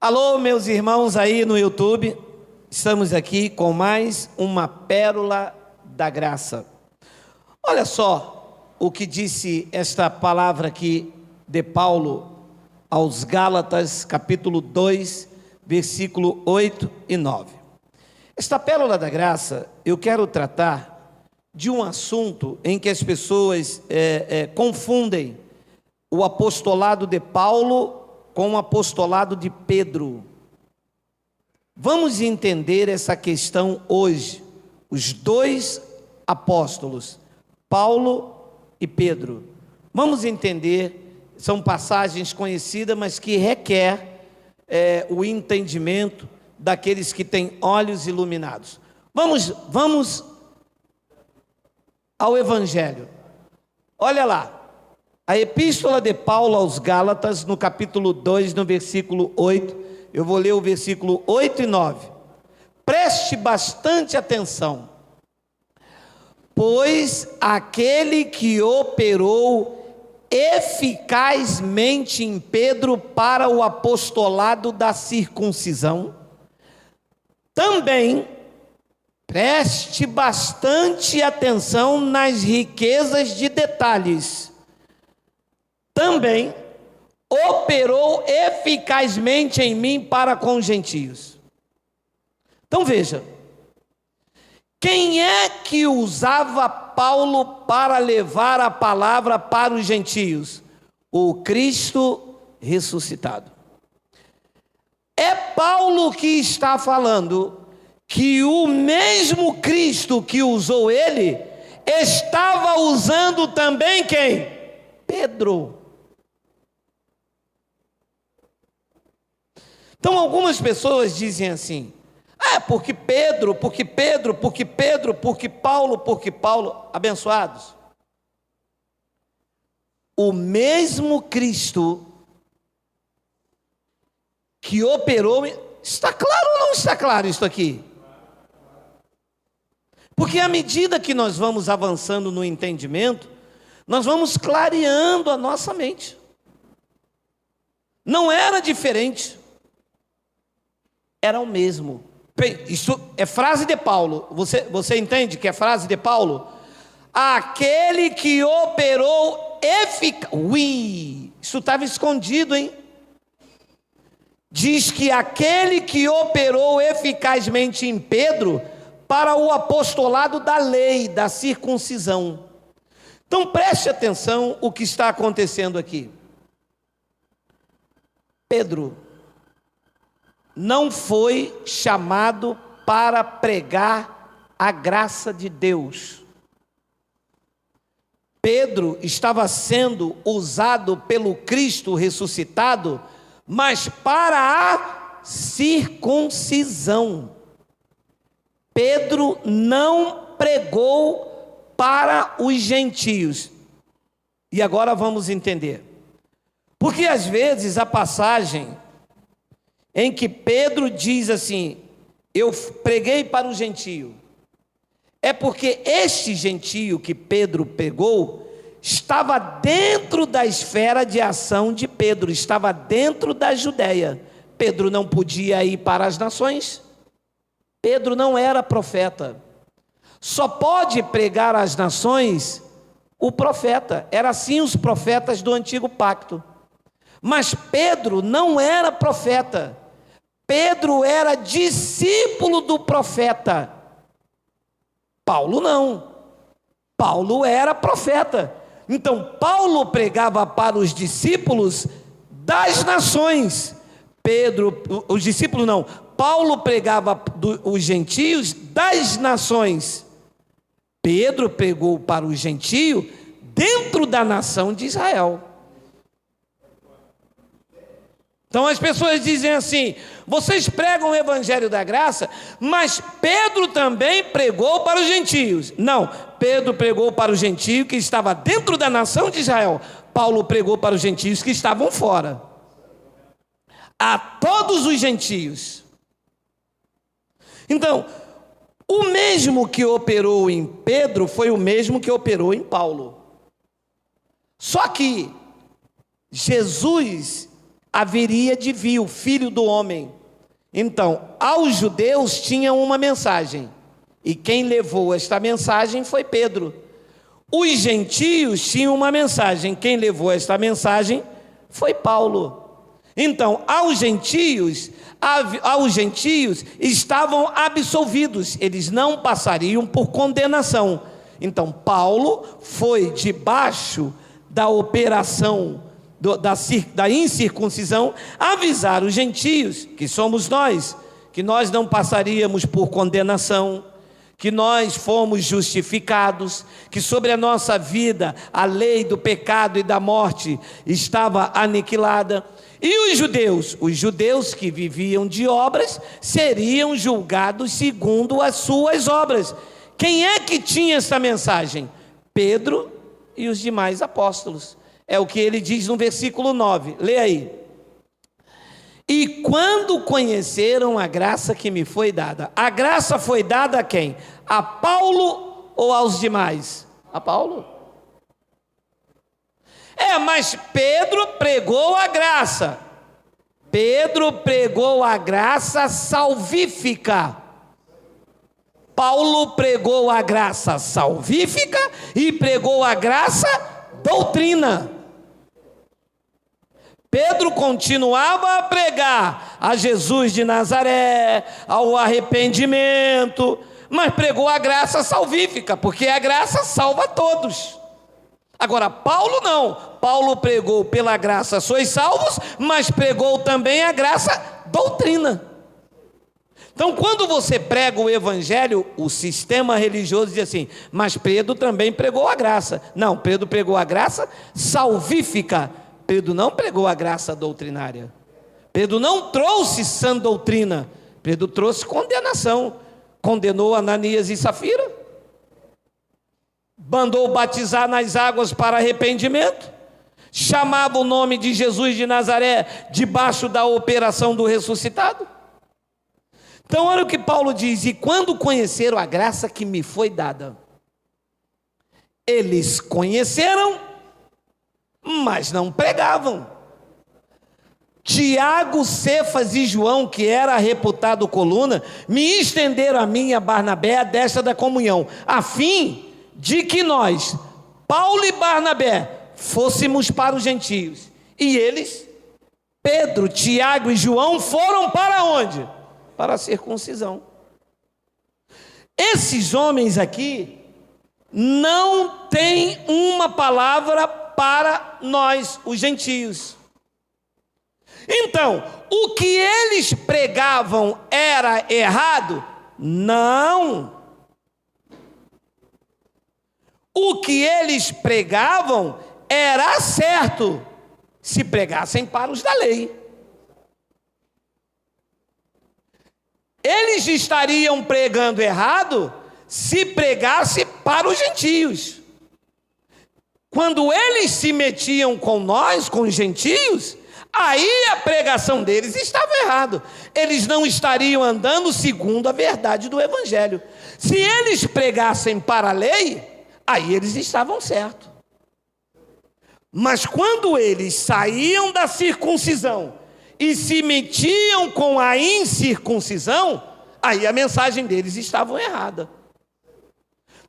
Alô, meus irmãos aí no YouTube, estamos aqui com mais uma pérola da graça. Olha só o que disse esta palavra aqui de Paulo aos Gálatas, capítulo 2, versículo 8 e 9. Esta pérola da graça, eu quero tratar de um assunto em que as pessoas confundem o apostolado de Paulo com o apostolado de Pedro. Vamos entender essa questão hoje. Os dois apóstolos, Paulo e Pedro. Vamos entender, são passagens conhecidas, mas que requer o entendimento daqueles que têm olhos iluminados. Vamos ao Evangelho. Olha lá. A epístola de Paulo aos Gálatas, no capítulo 2, no versículo 8, eu vou ler o versículo 8 e 9. Preste bastante atenção. Pois aquele que operou eficazmente em Pedro para o apostolado da circuncisão, também preste bastante atenção nas riquezas de detalhes. Também operou eficazmente em mim para com os gentios. Então veja, quem é que usava Paulo para levar a palavra para os gentios? O Cristo ressuscitado. É Paulo que está falando que o mesmo Cristo que usou ele, estava usando também quem? Pedro. Então algumas pessoas dizem assim, porque Paulo, abençoados. O mesmo Cristo que operou, está claro ou não está claro isso aqui? Porque à medida que nós vamos avançando no entendimento, nós vamos clareando a nossa mente. Não era diferente. Era o mesmo. Isso é frase de Paulo. Você entende que é frase de Paulo? Aquele que operou eficazmente. Isso estava escondido, hein? Diz que aquele que operou eficazmente em Pedro para o apostolado da lei, da circuncisão. Então preste atenção o que está acontecendo aqui. Pedro não foi chamado para pregar a graça de Deus. Pedro estava sendo usado pelo Cristo ressuscitado, mas para a circuncisão. Pedro não pregou para os gentios. E agora vamos entender. Porque às vezes a passagem em que Pedro diz assim, eu preguei para o gentio, é porque este gentio que Pedro pegou, estava dentro da esfera de ação de Pedro, estava dentro da Judéia. Pedro não podia ir para as nações, Pedro não era profeta, só pode pregar às nações o profeta, era assim os profetas do antigo pacto, mas Pedro não era profeta, Pedro era discípulo do profeta. Paulo não. Paulo era profeta. Então Paulo pregava para os discípulos das nações. Os discípulos não. Paulo pregava os gentios das nações. Pedro pregou para os gentios dentro da nação de Israel. Então as pessoas dizem assim, vocês pregam o evangelho da graça, mas Pedro também pregou para os gentios. Não, Pedro pregou para o gentio que estava dentro da nação de Israel. Paulo pregou para os gentios que estavam fora. A todos os gentios. Então, o mesmo que operou em Pedro foi o mesmo que operou em Paulo. Só que Jesus haveria de vir o Filho do Homem. Então, aos judeus tinham uma mensagem, e quem levou esta mensagem foi Pedro. Os gentios tinham uma mensagem, quem levou esta mensagem foi Paulo. Então, aos gentios estavam absolvidos, eles não passariam por condenação. Então, Paulo foi debaixo da operação da incircuncisão, avisar os gentios, que somos nós, que nós não passaríamos por condenação, que nós fomos justificados, que sobre a nossa vida a lei do pecado e da morte estava aniquilada. E os judeus que viviam de obras, seriam julgados segundo as suas obras. Quem é que tinha essa mensagem? Pedro e os demais apóstolos. É o que ele diz no versículo 9, lê aí. E quando conheceram a graça que me foi dada, a graça foi dada a quem? A Paulo ou aos demais? A Paulo. Mas Pedro pregou a graça. Pedro pregou a graça salvífica. Paulo pregou a graça salvífica e pregou a graça doutrina. Pedro continuava a pregar a Jesus de Nazaré, ao arrependimento, mas pregou a graça salvífica, porque a graça salva todos. Agora, Paulo não. Paulo pregou pela graça sois salvos, mas pregou também a graça doutrina. Então, quando você prega o evangelho, o sistema religioso diz assim, mas Pedro também pregou a graça. Não, Pedro pregou a graça salvífica. Pedro não pregou a graça doutrinária. Pedro não trouxe sã doutrina. Pedro trouxe condenação. Condenou Ananias e Safira. Mandou batizar nas águas para arrependimento. Chamava o nome de Jesus de Nazaré debaixo da operação do ressuscitado. Então olha o que Paulo diz. E quando conheceram a graça que me foi dada, eles conheceram, mas não pregavam. Tiago, Cefas e João, que era reputado coluna, me estenderam a mim e a Barnabé a destra da comunhão, a fim de que nós, Paulo e Barnabé, fôssemos para os gentios. E eles, Pedro, Tiago e João, foram para onde? Para a circuncisão. Esses homens aqui não têm uma palavra para nós, os gentios. Então, o que eles pregavam era errado? Não. O que eles pregavam era certo, se pregassem para os da lei. Eles estariam pregando errado se pregasse para os gentios. Quando eles se metiam com nós, com os gentios, aí a pregação deles estava errada. Eles não estariam andando segundo a verdade do evangelho. Se eles pregassem para a lei, aí eles estavam certos. Mas quando eles saíam da circuncisão e se metiam com a incircuncisão, aí a mensagem deles estava errada.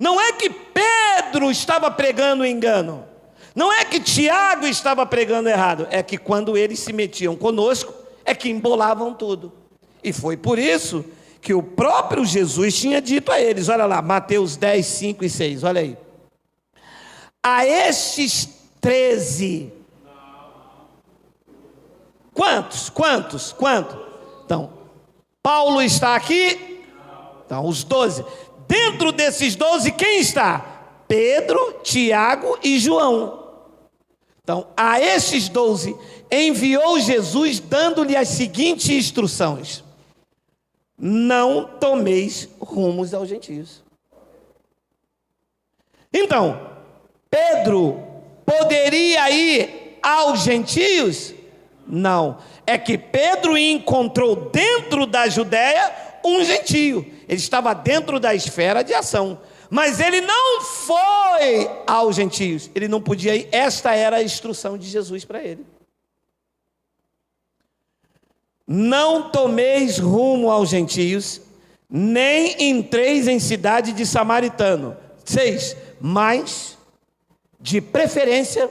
Não é que Pedro estava pregando engano, não é que Tiago estava pregando errado, é que quando eles se metiam conosco, é que embolavam tudo. E foi por isso que o próprio Jesus tinha dito a eles, olha lá, Mateus 10, 5 e 6, olha aí. A estes 13... Quantos? Então, Paulo está aqui. Então, os 12. Dentro desses 12, quem está? Pedro, Tiago e João. Então, a esses 12, enviou Jesus dando-lhe as seguintes instruções: não tomeis rumos aos gentios. Então, Pedro poderia ir aos gentios? Não, é que Pedro encontrou dentro da Judéia um gentio. Ele estava dentro da esfera de ação, mas ele não foi aos gentios. Ele não podia ir, esta era a instrução de Jesus para ele. não tomeis rumo aos gentios, nem entreis em cidade de samaritano. 6, mas, de preferência,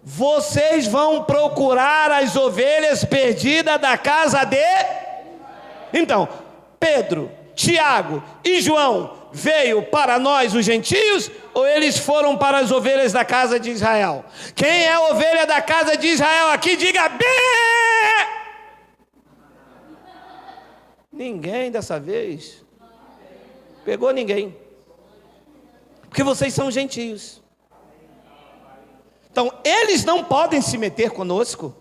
vocês vão procurar as ovelhas perdidas da casa de... Então, Pedro, Tiago e João veio para nós os gentios, ou eles foram para as ovelhas da casa de Israel? Quem é a ovelha da casa de Israel aqui, diga bê! Ninguém dessa vez pegou ninguém, porque vocês são gentios. Então, eles não podem se meter conosco.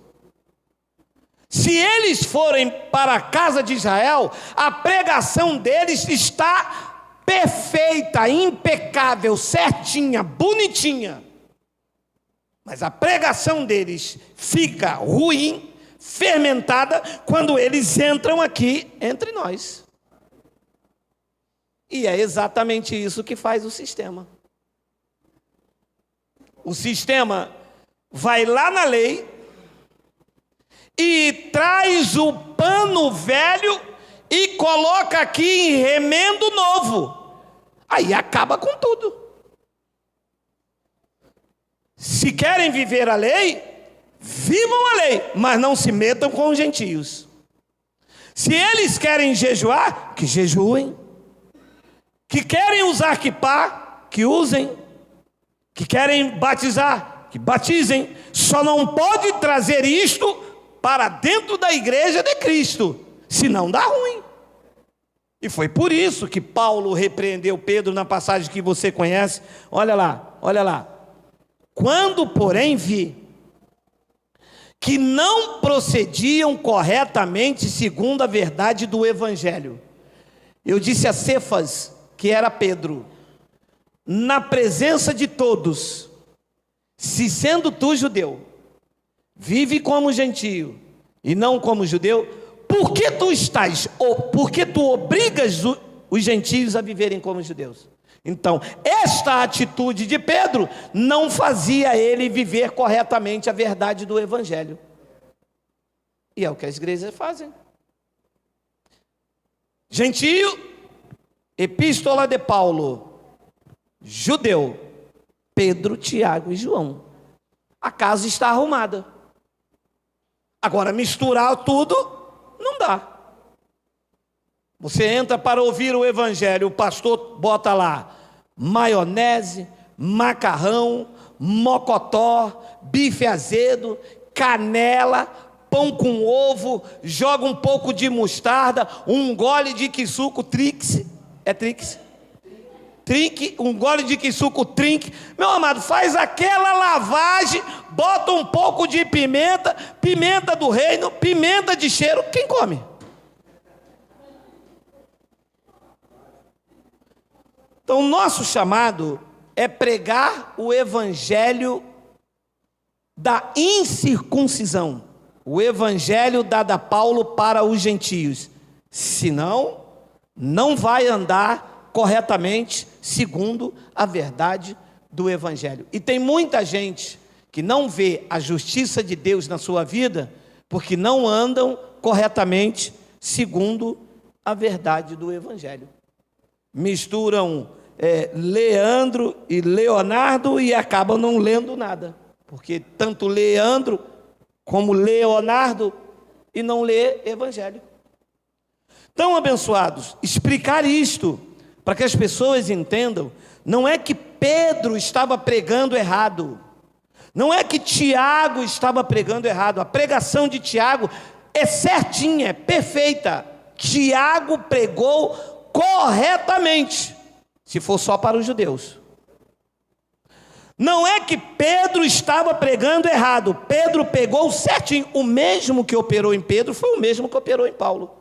Se eles forem para a casa de Israel, a pregação deles está perfeita, impecável, certinha, bonitinha. Mas a pregação deles fica ruim, fermentada, quando eles entram aqui entre nós. E é exatamente isso que faz o sistema. O sistema vai lá na lei e traz o pano velho e coloca aqui em remendo novo. Aí acaba com tudo. Se querem viver a lei, vivam a lei, mas não se metam com os gentios. Se eles querem jejuar, que jejuem. Que querem usar quipá, que usem. Que querem batizar, que batizem. Só não pode trazer isto para dentro da igreja de Cristo, senão dá ruim. E foi por isso que Paulo repreendeu Pedro na passagem que você conhece. Olha lá, olha lá. Quando, porém, vi que não procediam corretamente segundo a verdade do evangelho, eu disse a Cefas, que era Pedro, na presença de todos: se sendo tu judeu, vive como gentio e não como judeu, por que tu obrigas os gentios a viverem como judeus? Então, esta atitude de Pedro não fazia ele viver corretamente a verdade do evangelho. E é o que as igrejas fazem. Gentio, epístola de Paulo. Judeu, Pedro, Tiago e João. A casa está arrumada. Agora, misturar tudo, não dá. Você entra para ouvir o evangelho, o pastor bota lá maionese, macarrão, mocotó, bife azedo, canela, pão com ovo, joga um pouco de mostarda, um gole de quisuco trix, trinque, um gole de quisuco trinque. Meu amado, faz aquela lavagem, bota um pouco de pimenta, pimenta do reino, pimenta de cheiro, quem come? Então, nosso chamado é pregar o evangelho da incircuncisão, o evangelho dado a Paulo para os gentios. Senão, não vai andar corretamente segundo a verdade do evangelho. E tem muita gente que não vê a justiça de Deus na sua vida, porque não andam corretamente segundo a verdade do evangelho. Misturam Leandro e Leonardo e acabam não lendo nada, porque tanto Leandro como Leonardo e não lê evangelho. Então, abençoados, explicar isto para que as pessoas entendam, não é que Pedro estava pregando errado, não é que Tiago estava pregando errado. A pregação de Tiago é certinha, é perfeita. Tiago pregou corretamente, se for só para os judeus. Não é que Pedro estava pregando errado, Pedro pegou certinho. O mesmo que operou em Pedro foi o mesmo que operou em Paulo.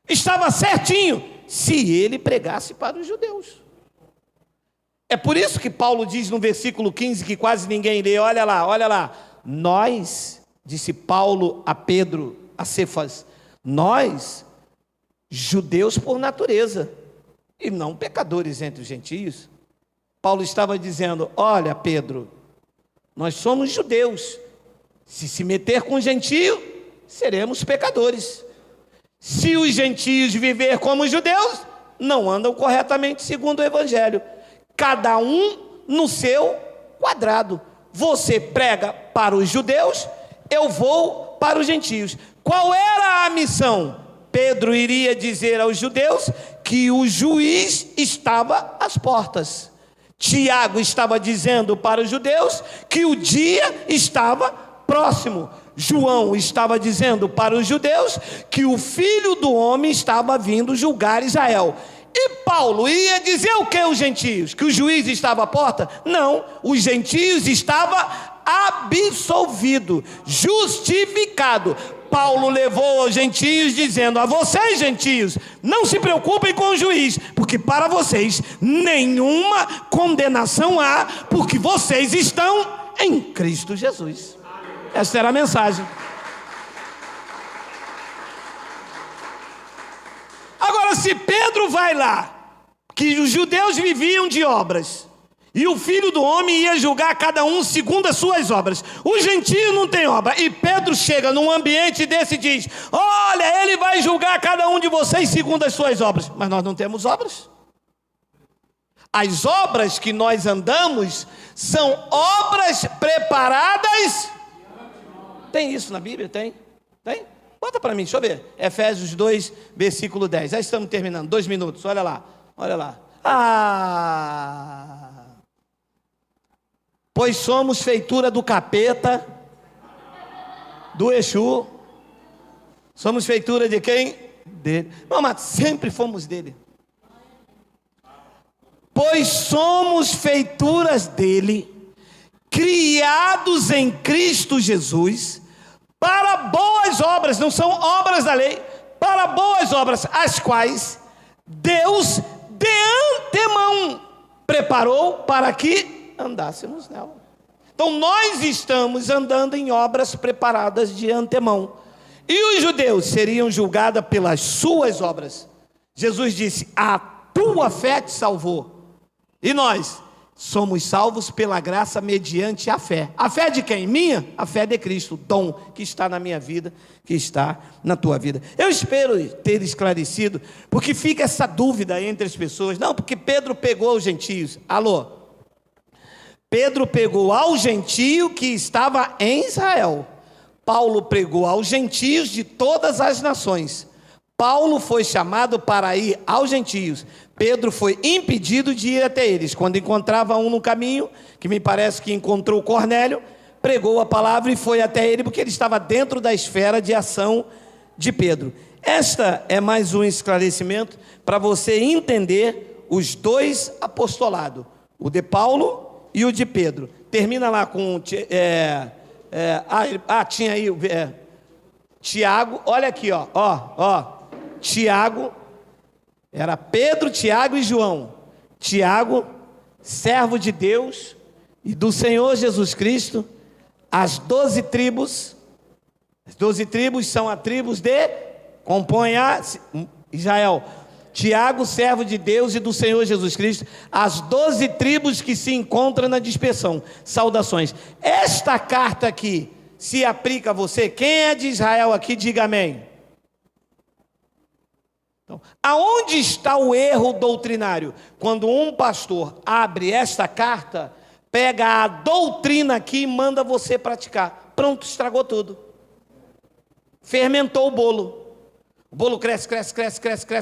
Estava certinho se ele pregasse para os judeus. É por isso que Paulo diz no versículo 15, que quase ninguém lê, olha lá. Nós, disse Paulo a Pedro, a Cefas, nós, judeus por natureza, e não pecadores entre os gentios. Paulo estava dizendo: olha, Pedro, nós somos judeus. Se meter com gentio, seremos pecadores. Se os gentios viver como os judeus, não andam corretamente segundo o evangelho. Cada um no seu quadrado. Você prega para os judeus, eu vou para os gentios. Qual era a missão? Pedro iria dizer aos judeus que o juiz estava às portas. Tiago estava dizendo para os judeus que o dia estava próximo. João estava dizendo para os judeus que o Filho do Homem estava vindo julgar Israel. E Paulo ia dizer o que aos gentios? Que o juiz estava à porta? Não, os gentios estavam absolvido, justificado. Paulo levou aos gentios dizendo: a vocês, gentios, não se preocupem com o juiz, porque para vocês nenhuma condenação há, porque vocês estão em Cristo Jesus. Esta era a mensagem. Agora, se Pedro vai lá, que os judeus viviam de obras, e o Filho do Homem ia julgar cada um segundo as suas obras, o gentio não tem obra, e Pedro chega num ambiente desse e diz: olha, ele vai julgar cada um de vocês segundo as suas obras. Mas nós não temos obras. As obras que nós andamos são obras preparadas. Tem isso na Bíblia? Tem? Bota para mim, deixa eu ver. Efésios 2, versículo 10. Já estamos terminando, 2 minutos, olha lá. Pois somos feitura do capeta, do Exu. Somos feitura de quem? Dele. Não, mas sempre fomos dele. Pois somos feituras dele, criados em Cristo Jesus, para boas obras, não são obras da lei, para boas obras, as quais Deus de antemão preparou para que andássemos nela. Então nós estamos andando em obras preparadas de antemão. E os judeus seriam julgados pelas suas obras. Jesus disse: a tua fé te salvou. E nós somos salvos pela graça mediante a fé. A fé de quem? Minha? A fé de Cristo, o dom que está na minha vida, que está na tua vida. Eu espero ter esclarecido, porque fica essa dúvida entre as pessoas. Não, porque Pedro pegou os gentios. Alô? Pedro pegou ao gentio que estava em Israel. Paulo pregou aos gentios de todas as nações. Paulo foi chamado para ir aos gentios. Pedro foi impedido de ir até eles. Quando encontrava um no caminho, que me parece que encontrou Cornélio, pregou a palavra e foi até ele, porque ele estava dentro da esfera de ação de Pedro. Esta é mais um esclarecimento para você entender os dois apostolados, o de Paulo e o de Pedro. Termina lá com tinha aí Tiago, olha aqui, Tiago, era Pedro, Tiago e João. Tiago, servo de Deus e do Senhor Jesus Cristo, as 12 tribos. As 12 tribos são as tribos compõem a Israel. Tiago, servo de Deus e do Senhor Jesus Cristo, as 12 tribos que se encontram na dispersão. Saudações. Esta carta aqui se aplica a você. Quem é de Israel aqui, diga amém. Então, aonde está o erro doutrinário? Quando um pastor abre esta carta, pega a doutrina aqui e manda você praticar. Pronto, estragou tudo. Fermentou o bolo. O bolo cresce,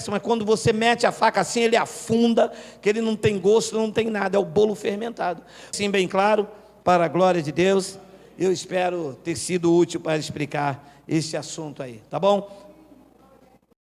mas quando você mete a faca assim, ele afunda, que ele não tem gosto, não tem nada, é o bolo fermentado. Assim, bem claro, para a glória de Deus, eu espero ter sido útil para explicar este assunto aí, tá bom?